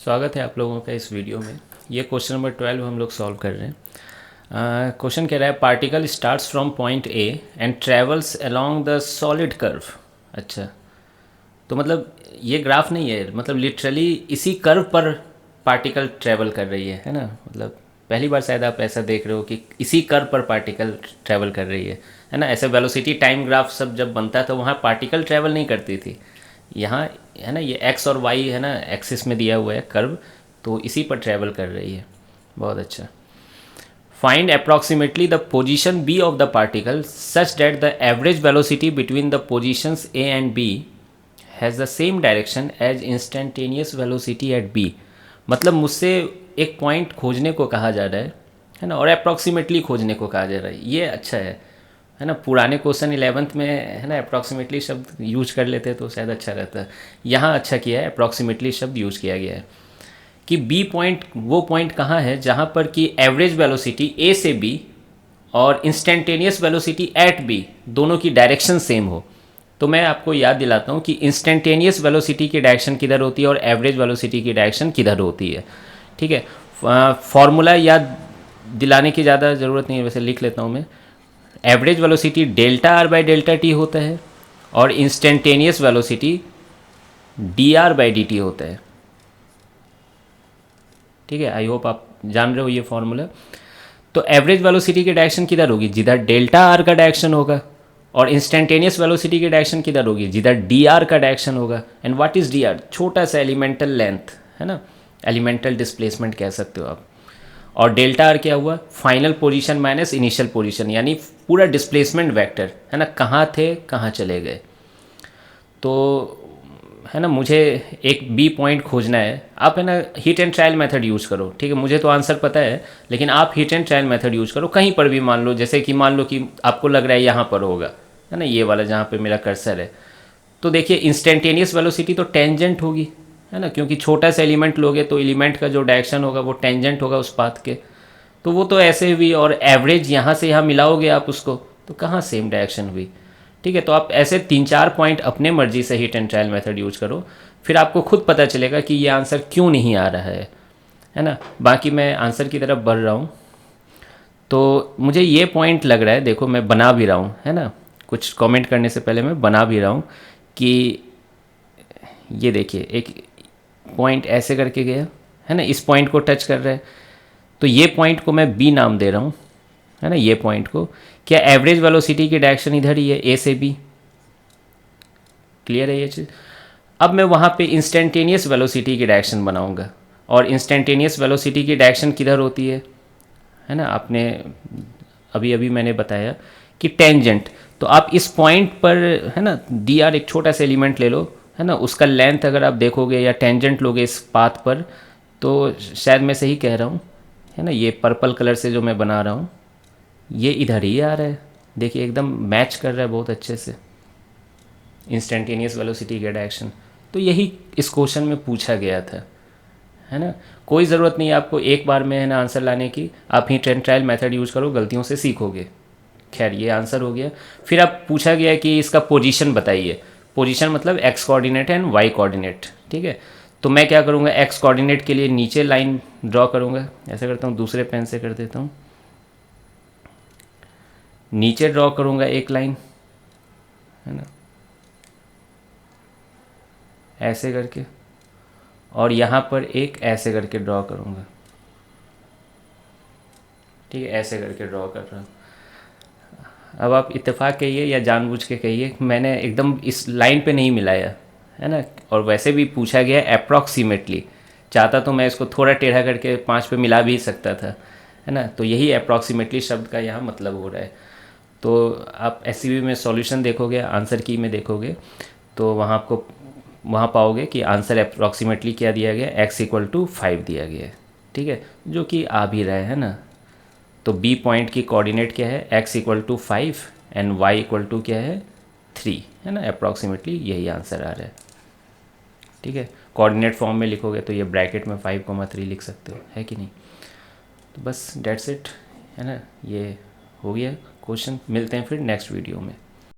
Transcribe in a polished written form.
स्वागत है आप लोगों का इस वीडियो में। ये क्वेश्चन नंबर 12 हम लोग सॉल्व कर रहे हैं। क्वेश्चन कह रहा है particle starts from point A and travels along the solid curve. अच्छा, तो मतलब ये ग्राफ नहीं है, मतलब लिटरली इसी कर्व पर पार्टिकल ट्रेवल कर रही है ना। मतलब पहली बार शायद आप ऐसा देख रहे हो कि इसी कर्व पर पार्टिकल ट्रेवल कर रही है ना। ऐसे वेलोसिटी टाइम ग्राफ सब जब बनता है तो वहाँ पार्टिकल ट्रेवल नहीं करती थी। यहाँ है ना, ये एक्स और वाई है ना, एक्सिस में दिया हुआ है कर्व, तो इसी पर ट्रेवल कर रही है। बहुत अच्छा। Find approximately the position B of the particle such that the average velocity between the positions A and B has the same direction as instantaneous velocity at B. मतलब मुझसे एक पॉइंट खोजने को कहा जा रहा है ना, और अप्रॉक्सीमेटली खोजने को कहा जा रहा है। ये अच्छा है ना। पुराने क्वेश्चन 11th में है ना अप्रॉक्सीमेटली शब्द यूज कर लेते तो शायद अच्छा रहता है। यहाँ अच्छा किया है, अप्रॉक्सीमेटली शब्द यूज किया गया है कि बी पॉइंट वो पॉइंट कहाँ है जहाँ पर कि एवरेज वेलोसिटी ए से बी और इंस्टेंटेनियस वेलोसिटी एट बी दोनों की डायरेक्शन सेम हो। तो मैं आपको याद दिलाता हूँ कि इंस्टेंटेनियस वेलोसिटी की डायरेक्शन किधर होती है और एवरेज वेलोसिटी की डायरेक्शन किधर होती है। ठीक है, फॉर्मूला याद दिलाने की ज़्यादा ज़रूरत नहीं है, वैसे लिख लेता हूँ मैं। Average velocity delta R by delta T होता है और instantaneous velocity D R by D T होता है। ठीक है, आई होप आप जान रहे हो ये फॉर्मूला। तो एवरेज वेलोसिटी की डायरेक्शन किधर होगी? जिधर डेल्टा आर का डायरेक्शन होगा। और इंस्टेंटेनियस वेलोसिटी की डायरेक्शन किधर होगी? जिधर डी आर का डायरेक्शन होगा। And what is D R? छोटा सा एलिमेंटल लेंथ है ना, एलिमेंटल डिस्प्लेसमेंट कह सकते हो आप। और डेल्टा आर क्या हुआ? Final position minus initial position, यानी पूरा डिस्प्लेसमेंट वेक्टर है ना, कहाँ थे कहाँ चले गए। तो है ना, मुझे एक बी पॉइंट खोजना है। आप है ना hit and trial method use करो। ठीक है, मुझे तो आंसर पता है, लेकिन आप hit and trial method use करो कहीं पर भी। मान लो जैसे कि मान लो कि आपको लग रहा है यहाँ पर होगा, है ना, ये वाला जहाँ पे मेरा कर्सर है। तो देखिए इंस्टेंटेनियस वेलोसिटी तो टेंजेंट होगी, है ना, क्योंकि छोटा सा एलिमेंट लोगे तो एलिमेंट का जो डायरेक्शन होगा वो टेंजेंट होगा उस पाथ के। तो वो तो ऐसे हुई, और एवरेज यहाँ से यहाँ मिलाओगे आप उसको तो कहाँ सेम डायरेक्शन हुई। ठीक है, तो आप ऐसे 3-4 पॉइंट अपने मर्जी से hit and trial method use करो, फिर आपको खुद पता चलेगा कि ये आंसर क्यों नहीं आ रहा है ना। बाकी मैं आंसर की तरफ बढ़ रहा हूँ। तो मुझे ये पॉइंट लग रहा है, देखो मैं बना भी रहा हूँ, है ना, कुछ कमेंट करने से पहले मैं बना भी रहा हूँ कि ये देखिए एक पॉइंट ऐसे करके गया है ना, इस पॉइंट को टच कर रहा है। तो ये पॉइंट को मैं बी नाम दे रहा हूँ, है ना, ये पॉइंट को। क्या एवरेज वेलोसिटी की डायरेक्शन इधर ही है, ए से बी। क्लियर है ये चीज़? अब मैं वहाँ पे इंस्टेंटेनियस वेलोसिटी की डायरेक्शन बनाऊंगा, और इंस्टेंटेनियस वेलोसिटी की डायरेक्शन किधर होती है ना, आपने अभी अभी मैंने बताया कि टेंजेंट। तो आप इस पॉइंट पर है ना, डी आर एक छोटा सा एलिमेंट ले लो, है ना, उसका लेंथ अगर आप देखोगे या टेंजेंट लोगे इस पाथ पर, तो शायद मैं सही कह रहा हूँ, है ना। ये पर्पल कलर से जो मैं बना रहा हूँ ये इधर ही आ रहा है। देखिए एकदम मैच कर रहा है बहुत अच्छे से इंस्टेंटेनियस वेलोसिटी का डायरेक्शन। तो यही इस क्वेश्चन में पूछा गया था, है ना। कोई ज़रूरत नहीं है आपको एक बार में है ना आंसर लाने की, आप ही ट्रेंड ट्रायल मेथड यूज़ करो, गलतियों से सीखोगे। खैर ये आंसर हो गया। फिर अब पूछा गया कि इसका पोजीशन बताइए। पोजीशन मतलब X coordinate and Y coordinate. ठीक है, तो मैं क्या करूँगा, एक्स कोऑर्डिनेट के लिए नीचे लाइन ड्रॉ करूँगा। ऐसा करता हूँ, दूसरे पेन से कर देता हूँ। नीचे ड्रॉ करूँगा एक लाइन, है ना, ऐसे करके, और यहाँ पर एक ऐसे करके ड्रॉ करूँगा। ठीक है, ऐसे करके ड्रॉ कर रहा हूँ। अब आप इत्तेफाक कहिए या जानबूझ के कहिए, मैंने एकदम इस लाइन पे नहीं मिलाया, है ना। और वैसे भी पूछा गया अप्रॉक्सीमेटली, चाहता तो मैं इसको थोड़ा टेढ़ा करके 5 पे मिला भी सकता था, है ना। तो यही अप्रॉक्सीमेटली शब्द का यहाँ मतलब हो रहा है। तो आप एस में सॉल्यूशन देखोगे, आंसर की में देखोगे, तो वहाँ आपको वहाँ पाओगे कि आंसर अप्रॉक्सीमेटली क्या दिया गया, x = 5 दिया गया है। ठीक है, जो कि आ भी रहा है ना। तो बी पॉइंट की कोऑर्डिनेट क्या है, x = 5 एंड y क्या है 3, है ना। अप्रॉक्सीमेटली यही आंसर आ रहा है। ठीक है, कोऑर्डिनेट फॉर्म में लिखोगे तो ये ब्रैकेट में 5,3 लिख सकते हो, है कि नहीं। तो बस डेट्स इट, है ना, ये हो गया क्वेश्चन। मिलते हैं फिर नेक्स्ट वीडियो में।